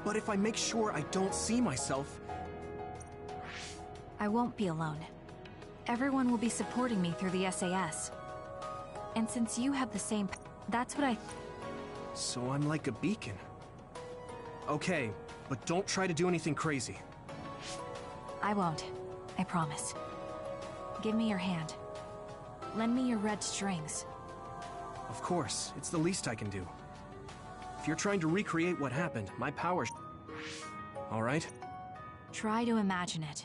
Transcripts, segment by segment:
But if I make sure I don't see myself... I won't be alone. Everyone will be supporting me through the SAS. And since you have the same... that's what I... So I'm like a beacon. Okay, but don't try to do anything crazy. I won't. I promise. Give me your hand. Lend me your red strings. Of course, it's the least I can do. If you're trying to recreate what happened, my power... All right? Try to imagine it.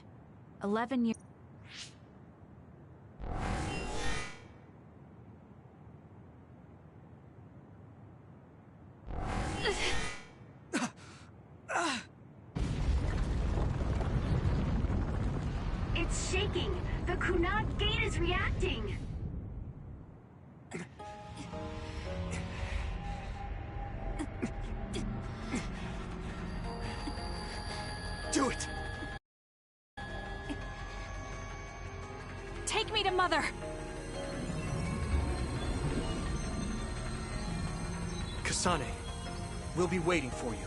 11 years... It's shaking! The Kunad gate is reacting! Do it! Take me to Mother! Kasane, we'll be waiting for you.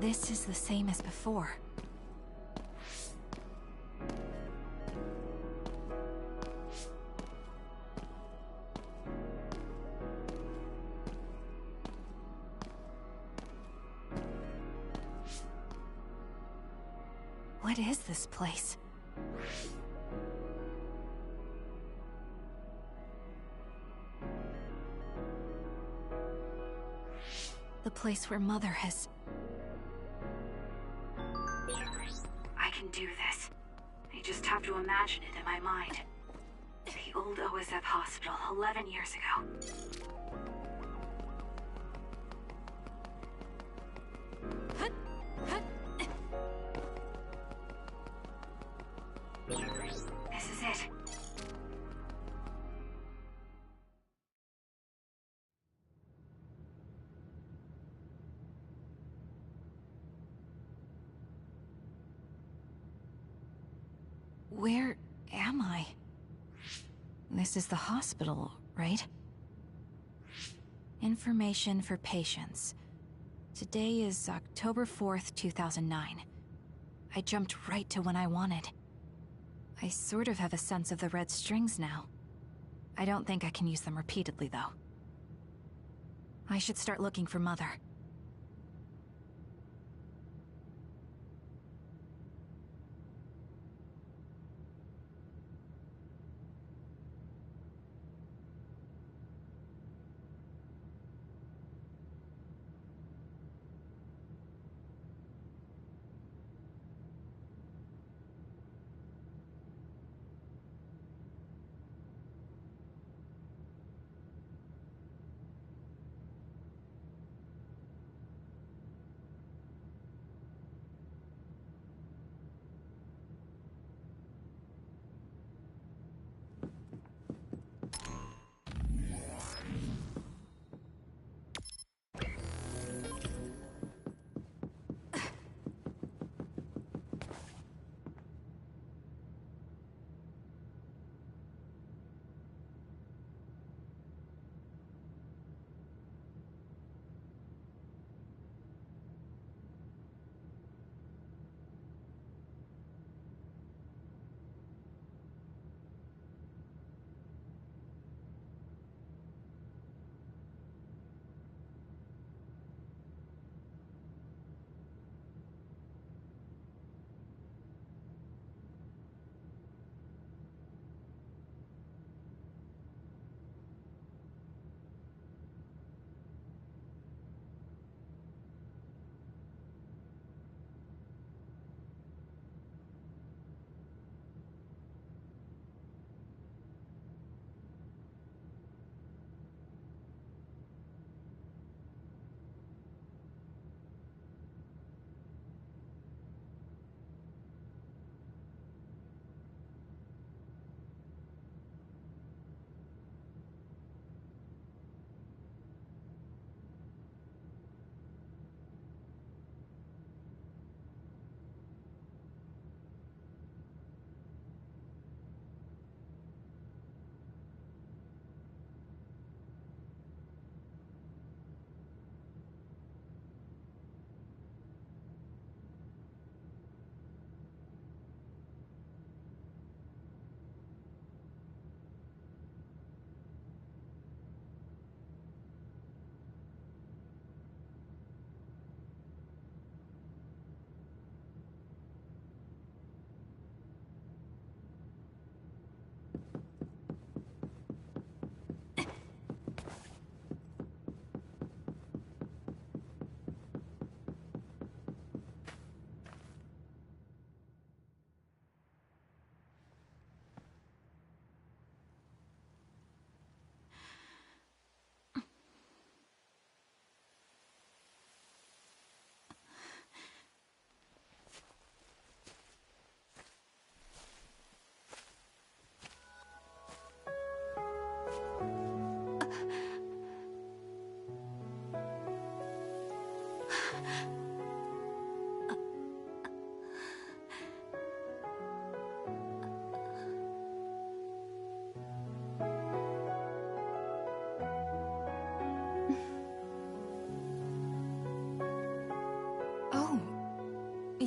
This is the same as before. What is this place? The place where Mother has... I can do this. I just have to imagine it in my mind. The old OSF hospital 11 years ago. This is it. Where am I? This is the hospital, right? Information for patients. Today is October 4th, 2009. I jumped right to when I wanted. I sort of have a sense of the red strings now. I don't think I can use them repeatedly, though. I should start looking for Mother.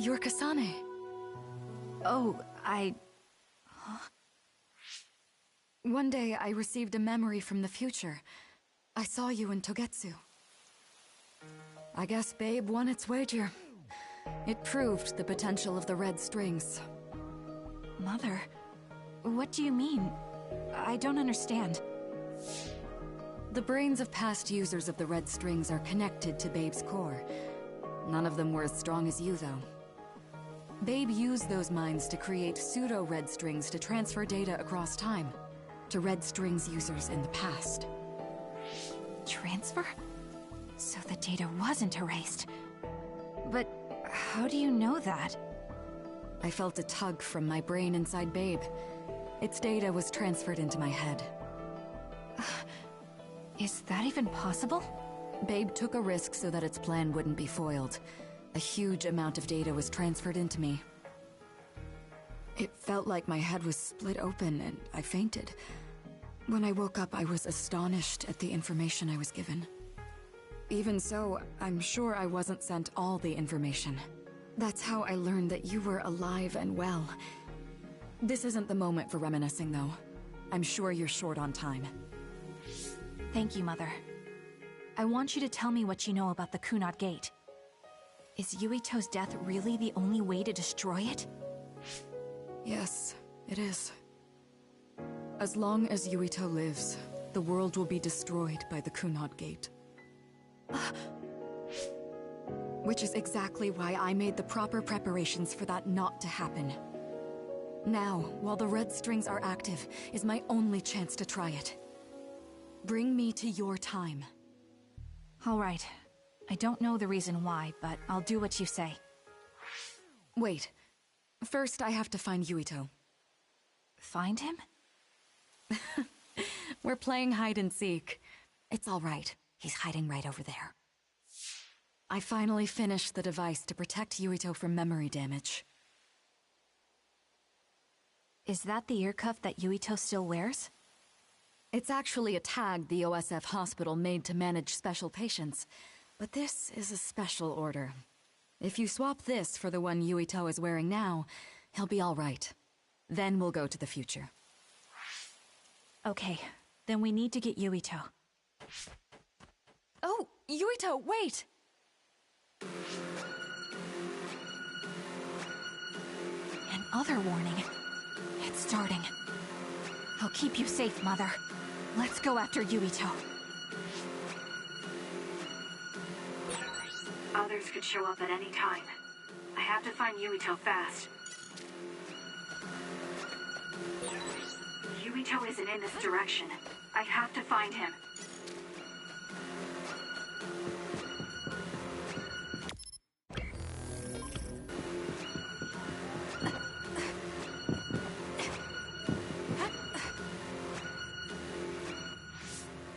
you're Kasane. Oh, One day, I received a memory from the future. I saw you in Togetsu. I guess Babe won its wager. It proved the potential of the red strings. Mother, what do you mean? I don't understand. The brains of past users of the red strings are connected to Babe's core. None of them were as strong as you, though. Babe used those minds to create pseudo-red strings to transfer data across time to red strings users in the past. Transfer? So the data wasn't erased. But how do you know that? I felt a tug from my brain inside Babe. Its data was transferred into my head. Is that even possible? Babe took a risk so that its plan wouldn't be foiled. A huge amount of data was transferred into me. It felt like my head was split open and I fainted. When I woke up, I was astonished at the information I was given. Even so, I'm sure I wasn't sent all the information. That's how I learned that you were alive and well. This isn't the moment for reminiscing, though. I'm sure you're short on time. Thank you, Mother. I want you to tell me what you know about the Kunad Gate. Is Yuito's death really the only way to destroy it? Yes, it is. As long as Yuito lives, the world will be destroyed by the Kunad Gate. Which is exactly why I made the proper preparations for that not to happen. Now, while the red strings are active, is my only chance to try it. Bring me to your time. All right. I don't know the reason why, but I'll do what you say. Wait. First, I have to find Yuito. Find him? We're playing hide and seek. It's all right. He's hiding right over there. I finally finished the device to protect Yuito from memory damage. Is that the ear cuff that Yuito still wears? It's actually a tag the OSF hospital made to manage special patients. But this is a special order. If you swap this for the one Yuito is wearing now, he'll be all right. Then we'll go to the future. Okay, then we need to get Yuito. Oh, Yuito, wait! Another warning. It's starting. I'll keep you safe, Mother. Let's go after Yuito. Others could show up at any time. I have to find Yuito fast. Yuito isn't in this direction. I have to find him.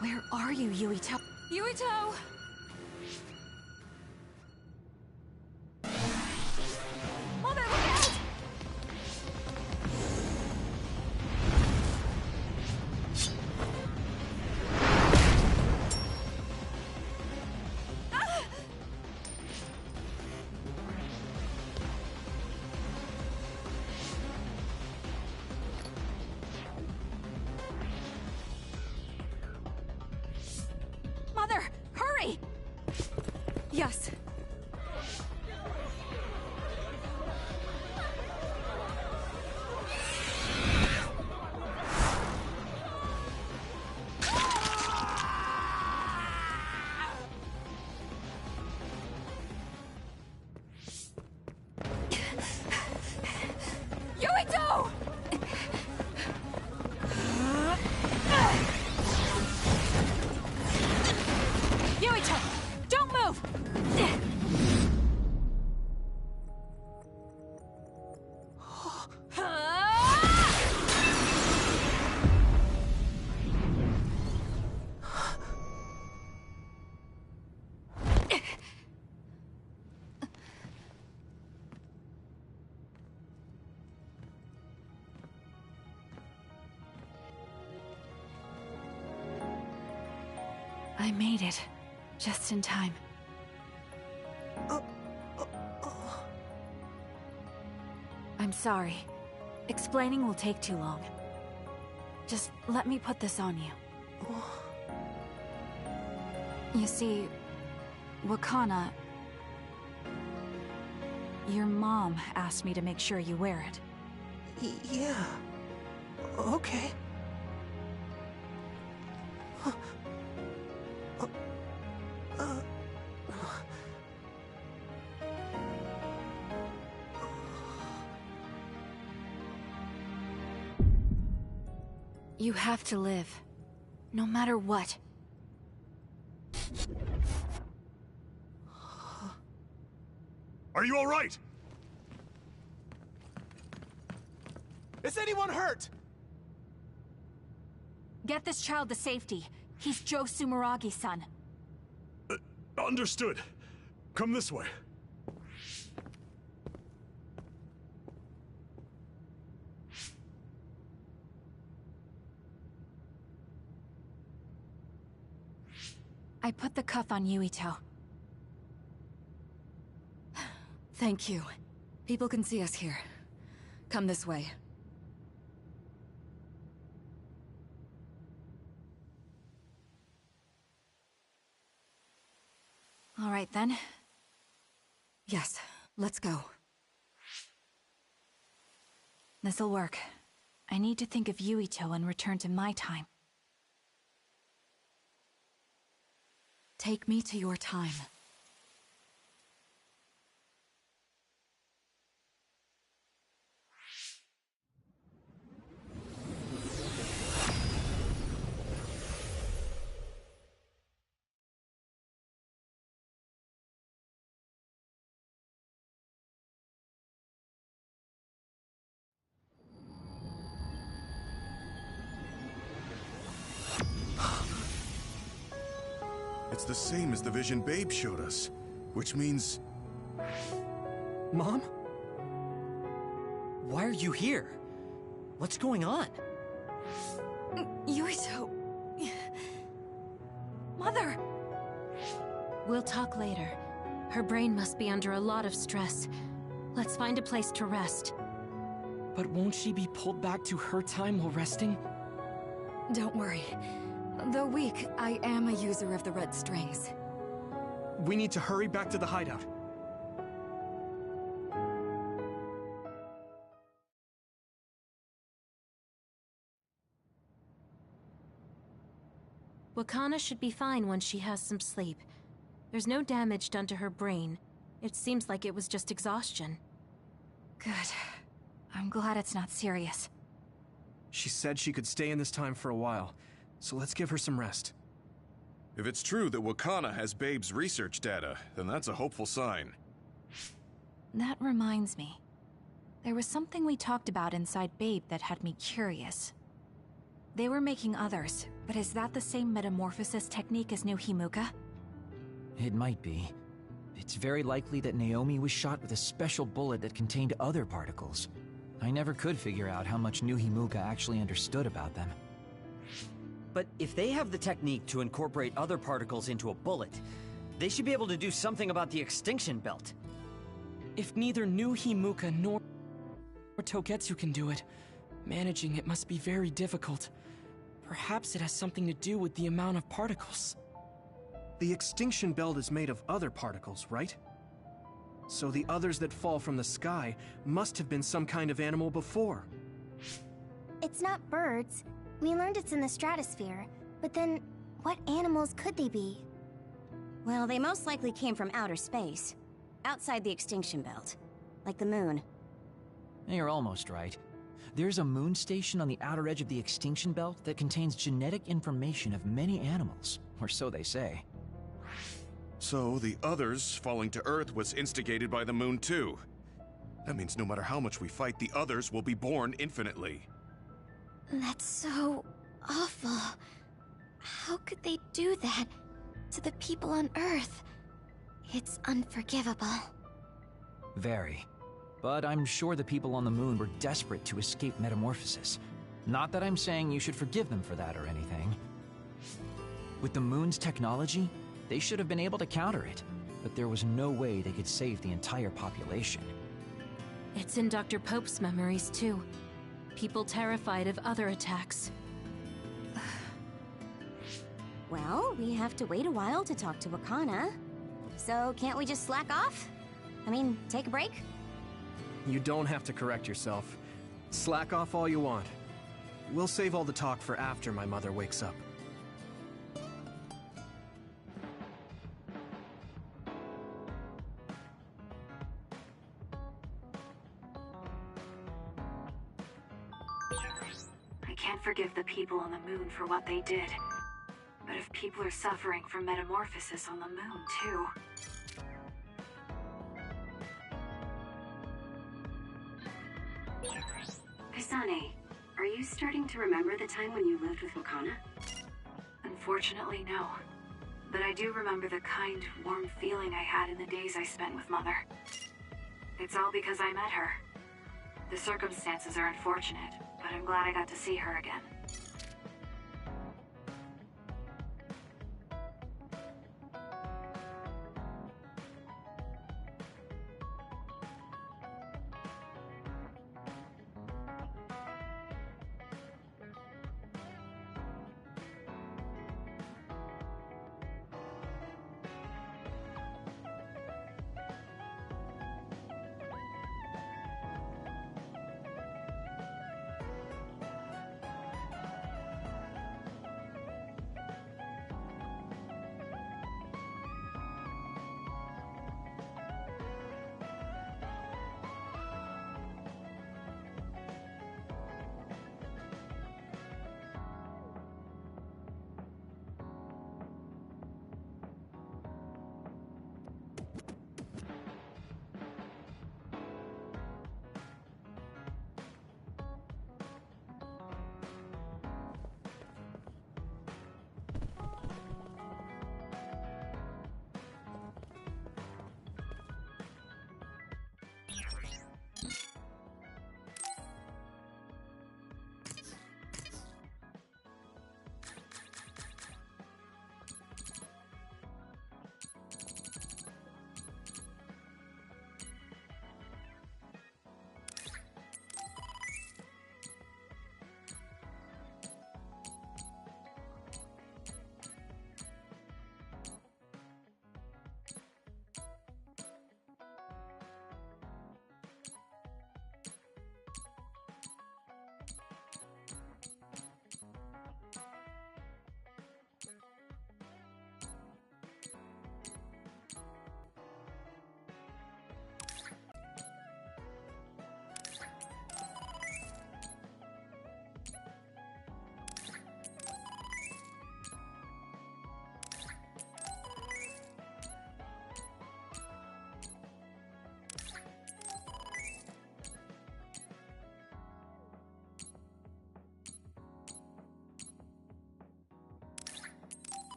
Where are you, Yuito? Yuito! Mother, look out! Mother, hurry! Yes. Yuito! Yuito, don't move! I made it. Just in time. I'm sorry. Explaining will take too long. Just let me put this on you. You see, Wakana... Your mom asked me to make sure you wear it. Yeah. Okay. You have to live. No matter what. Are you all right? Is anyone hurt? Get this child to safety. He's Joe Sumeragi's son. Understood. Come this way. I put the cuff on Yuito. Thank you. People can see us here. Come this way. All right, then. Yes, let's go. This'll work. I need to think of Yuito and return to my time. Take me to your time. It's the same as the vision Babe showed us, which means... Mom? Why are you here? What's going on? Yuito... Mother! We'll talk later. Her brain must be under a lot of stress. Let's find a place to rest. But won't she be pulled back to her time while resting? Don't worry. Though weak, I am a user of the red strings. We need to hurry back to the hideout. Wakana should be fine once she has some sleep. There's no damage done to her brain. It seems like it was just exhaustion. Good. I'm glad it's not serious. She said she could stay in this time for a while, so let's give her some rest. If it's true that Wakana has Babe's research data, then that's a hopeful sign. That reminds me. There was something we talked about inside Babe that had me curious. They were making others, but is that the same metamorphosis technique as New Himuka? It might be. It's very likely that Naomi was shot with a special bullet that contained other particles. I never could figure out how much New Himuka actually understood about them. But if they have the technique to incorporate other particles into a bullet, they should be able to do something about the extinction belt. If neither New Himuka nor Togetsu can do it, managing it must be very difficult. Perhaps it has something to do with the amount of particles. The extinction belt is made of other particles, right? So the others that fall from the sky must have been some kind of animal before. It's not birds. We learned it's in the stratosphere, but then what animals could they be? Well, they most likely came from outer space, outside the extinction belt, like the moon. You're almost right. There's a moon station on the outer edge of the extinction belt that contains genetic information of many animals, or so they say. So the others falling to Earth was instigated by the moon too. That means no matter how much we fight, the others will be born infinitely. That's so awful. How could they do that to the people on Earth? It's unforgivable. Very. But I'm sure the people on the moon were desperate to escape metamorphosis. Not that I'm saying you should forgive them for that or anything. With the moon's technology, they should have been able to counter it, but there was no way they could save the entire population. It's in Dr. Pope's memories, too. People terrified of other attacks. Well, we have to wait a while to talk to Wakana. So can't we just slack off? I mean, take a break? You don't have to correct yourself. Slack off all you want. We'll save all the talk for after my mother wakes up. I can't forgive the people on the moon for what they did. But if people are suffering from metamorphosis on the moon, too... Kasane, are you starting to remember the time when you lived with Wakana? Unfortunately, no. But I do remember the kind, warm feeling I had in the days I spent with Mother. It's all because I met her. The circumstances are unfortunate, but I'm glad I got to see her again.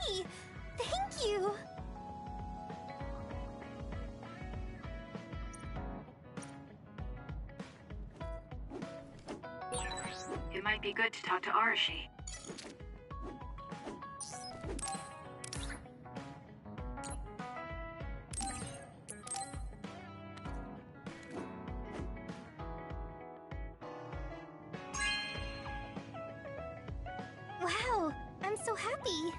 Hey! Thank you! It might be good to talk to Arashi. Wow, I'm so happy.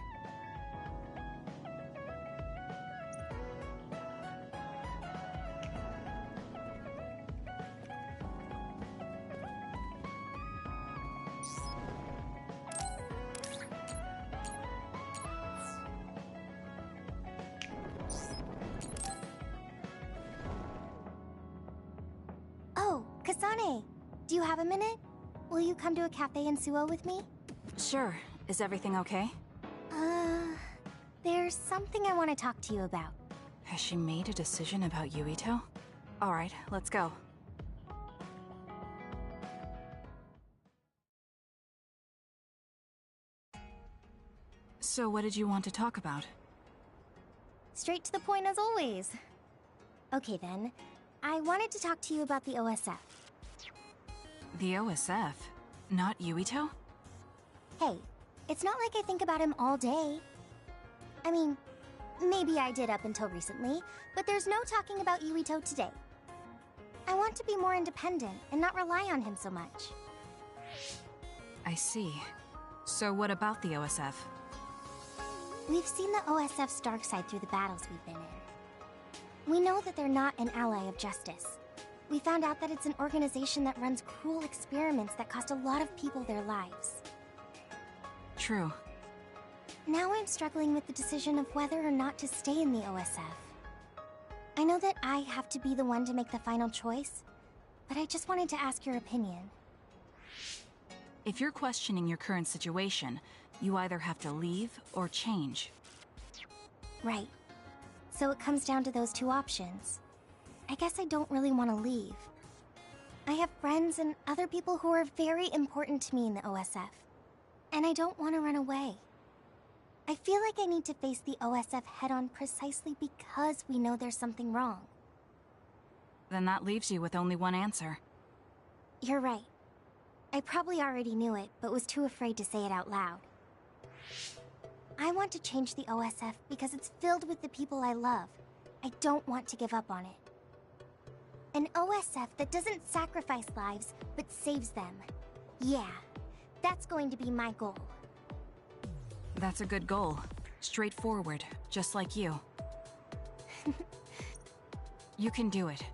Oh, Kasane, do you have a minute? Will you come to a cafe in Suo with me? Sure. Is everything okay? There's something I want to talk to you about. Has she made a decision about Yuito? Alright, let's go. So what did you want to talk about? Straight to the point as always. Okay then, I wanted to talk to you about the OSF. The OSF? Not Yuito? Hey, it's not like I think about him all day. I mean, maybe I did up until recently, but there's no talking about Yuito today. I want to be more independent and not rely on him so much. I see. So what about the OSF? We've seen the OSF's dark side through the battles we've been in. We know that they're not an ally of justice. We found out that it's an organization that runs cruel experiments that cost a lot of people their lives. True. Now I'm struggling with the decision of whether or not to stay in the OSF. I know that I have to be the one to make the final choice, but I just wanted to ask your opinion. If you're questioning your current situation, you either have to leave or change. Right. So it comes down to those two options. I guess I don't really want to leave. I have friends and other people who are very important to me in the OSF, and I don't want to run away. I feel like I need to face the OSF head-on precisely because we know there's something wrong. Then that leaves you with only one answer. You're right. I probably already knew it, but was too afraid to say it out loud. I want to change the OSF because it's filled with the people I love. I don't want to give up on it. An OSF that doesn't sacrifice lives, but saves them. Yeah, that's going to be my goal. That's a good goal. Straightforward, just like you. You can do it.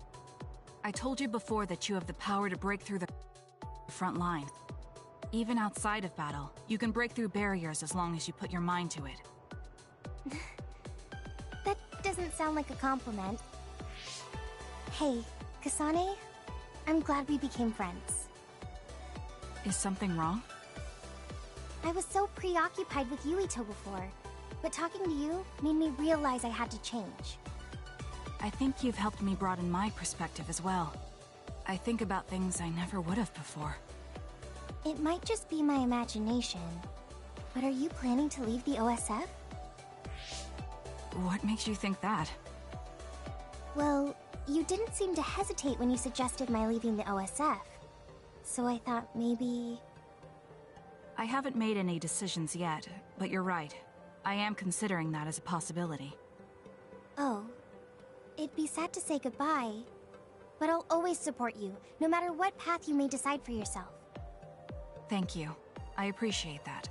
I told you before that you have the power to break through the front line. Even outside of battle, you can break through barriers as long as you put your mind to it. That doesn't sound like a compliment. Hey, Kasane, I'm glad we became friends. Is something wrong? I was so preoccupied with Yuito before, but talking to you made me realize I had to change. I think you've helped me broaden my perspective as well. I think about things I never would have before. It might just be my imagination, but are you planning to leave the OSF? What makes you think that? Well, you didn't seem to hesitate when you suggested my leaving the OSF, so I thought maybe... I haven't made any decisions yet, but you're right. I am considering that as a possibility. Oh, it'd be sad to say goodbye, but I'll always support you, no matter what path you may decide for yourself. Thank you. I appreciate that.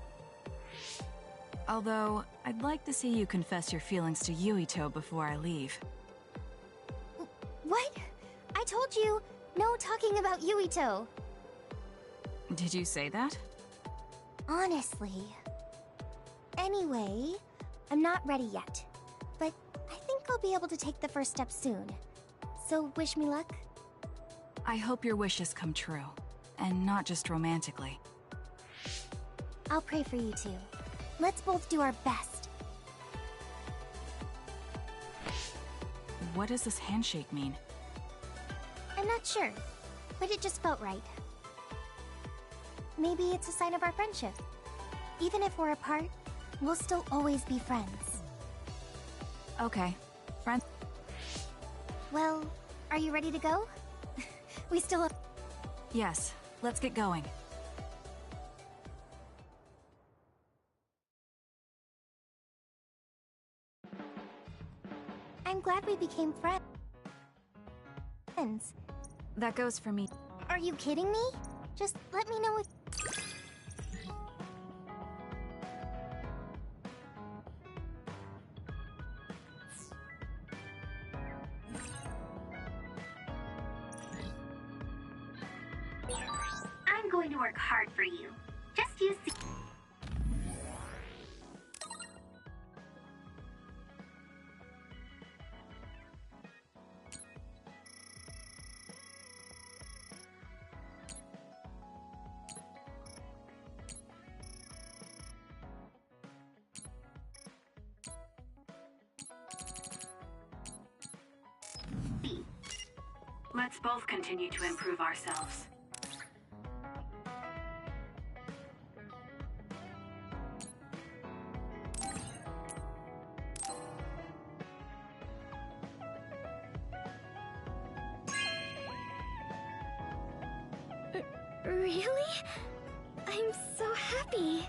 Although, I'd like to see you confess your feelings to Yuito before I leave. What? I told you, no talking about Yuito. Did you say that? Honestly. Anyway, I'm not ready yet, but I think I'll be able to take the first step soon. So wish me luck. I hope your wishes come true, and not just romantically. I'll pray for you too. Let's both do our best. What does this handshake mean? I'm not sure, but it just felt right. Maybe it's a sign of our friendship. Even if we're apart, we'll still always be friends. Okay. Friends? Well, are you ready to go? We still have... Yes, let's get going. I'm glad we became friends. That goes for me. Are you kidding me? Just let me know if... I'm going to work hard for you. Just use the... Let's both continue to improve ourselves. Really? I'm so happy.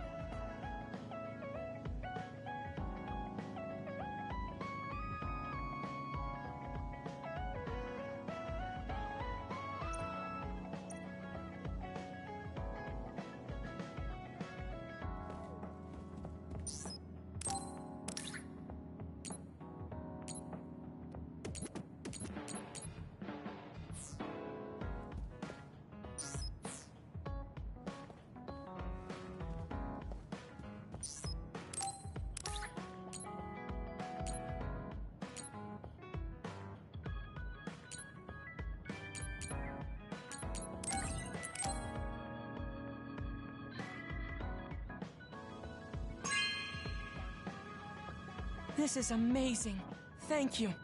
This is amazing. Thank you.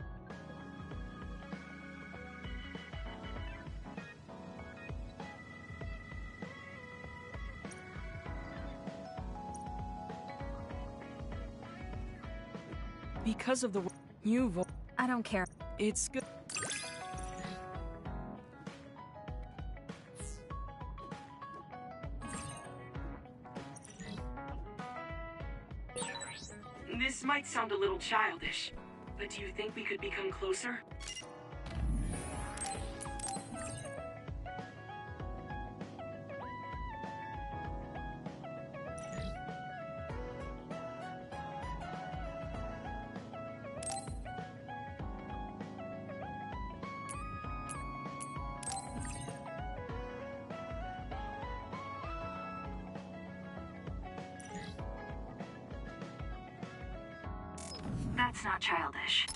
Because of the I don't care. It's good. This might sound a little childish, but do you think we could become closer? That's not childish.